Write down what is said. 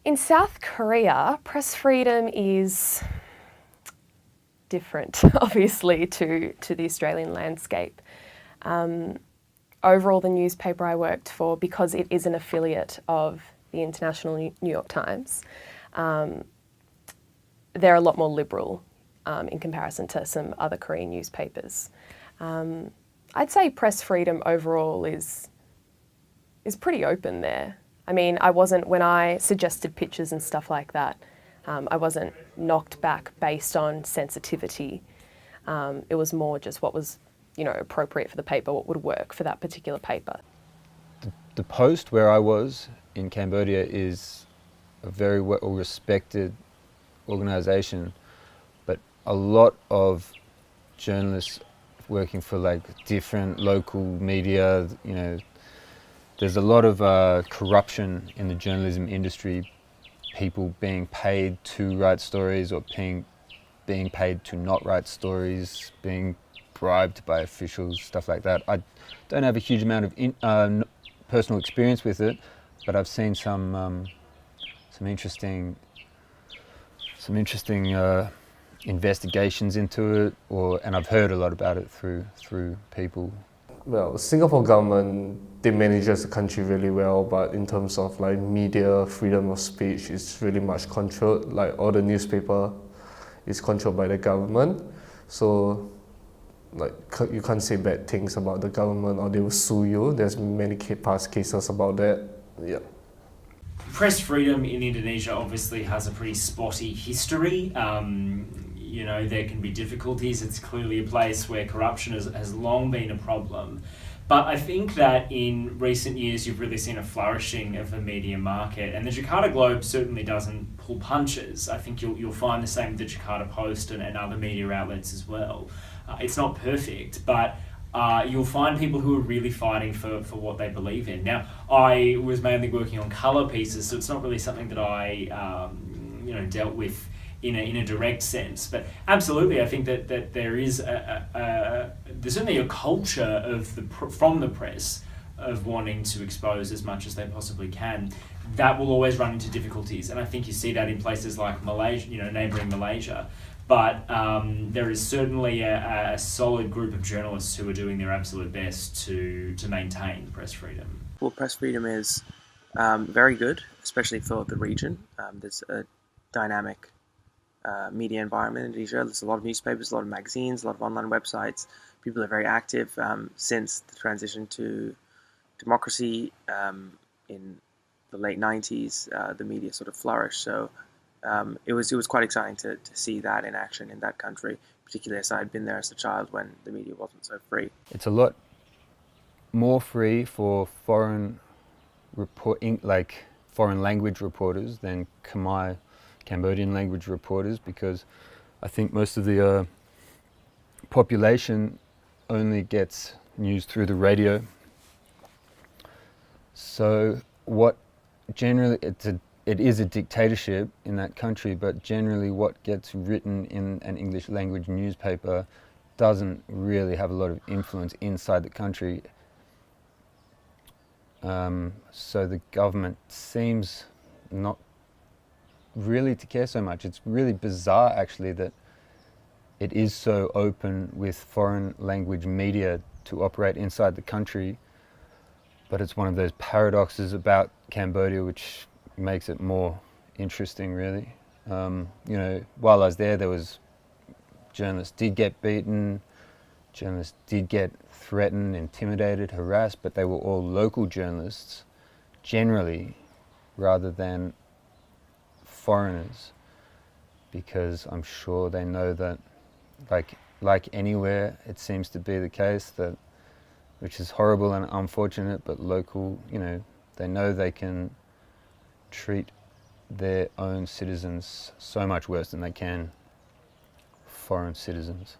In South Korea, press freedom is different, obviously, to the Australian landscape. Overall, the newspaper I worked for, because it is an affiliate of the International New York Times, they're a lot more liberal in comparison to some other Korean newspapers. I'd say press freedom overall is pretty open there. I mean, when I suggested pictures and stuff like that, I wasn't knocked back based on sensitivity. It was more just what was, appropriate for the paper, what would work for that particular paper. The Post, where I was in Cambodia, is a very well-respected organisation, but a lot of journalists working for different local media, there's a lot of corruption in the journalism industry, people being paid to write stories or being paid to not write stories, being bribed by officials, stuff like that. I don't have a huge amount of personal experience with it, but I've seen some interesting investigations into it, and I've heard a lot about it through people. Well, Singapore government, they manage the country really well, but in terms of media, freedom of speech, it's really much controlled. All the newspaper is controlled by the government, so you can't say bad things about the government or they will sue you. There's many past cases about that. Yeah. Press freedom in Indonesia obviously has a pretty spotty history. There can be difficulties. It's clearly a place where corruption has long been a problem. But I think that in recent years you've really seen a flourishing of the media market, and the Jakarta Globe certainly doesn't pull punches. I think you'll find the same with the Jakarta Post and other media outlets as well. It's not perfect, but you'll find people who are really fighting for what they believe in. Now, I was mainly working on colour pieces, so it's not really something that I dealt with in a direct sense. But absolutely, I think that there is there's certainly a culture from the press of wanting to expose as much as they possibly can. That will always run into difficulties, and I think you see that in places like Malaysia, neighbouring Malaysia. But there is certainly a solid group of journalists who are doing their absolute best to maintain press freedom. Well, press freedom is very good, especially for the region. There's a dynamic media environment in Indonesia. There's a lot of newspapers, a lot of magazines, a lot of online websites. People are very active. Since the transition to democracy in the late 90s, the media sort of flourished. So it was quite exciting to see that in action in that country, particularly as I had been there as a child when the media wasn't so free. It's a lot more free for foreign language reporters than Khmer, Cambodian language reporters, because I think most of the population only gets news through the radio. So it is a dictatorship in that country, but generally what gets written in an English language newspaper doesn't really have a lot of influence inside the country. So the government seems not really to care so much. It's really bizarre actually that it is so open with foreign language media to operate inside the country, but it's one of those paradoxes about Cambodia which makes it more interesting, really. While I was there was journalists did get beaten, journalists did get threatened, intimidated, harassed, but they were all local journalists, generally, rather than foreigners, because I'm sure they know that, like anywhere, it seems to be the case that, which is horrible and unfortunate, but local, they know they can treat their own citizens so much worse than they can foreign citizens.